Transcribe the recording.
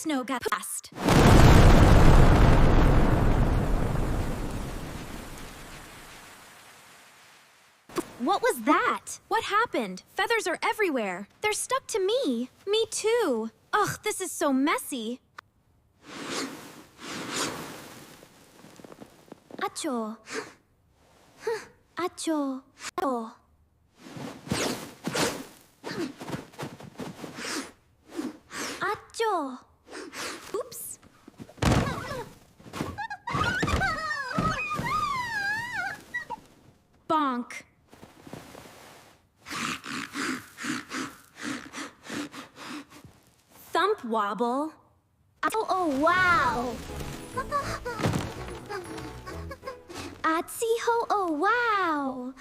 snow got past. What was that? What happened? Feathers are everywhere. They're stuck to me. Me too. Ugh, this is so messy. Acho. Acho. Oh. Acho. Oops. Bonk. Thump wobble. Oh, wow. Atsy ho, oh, wow.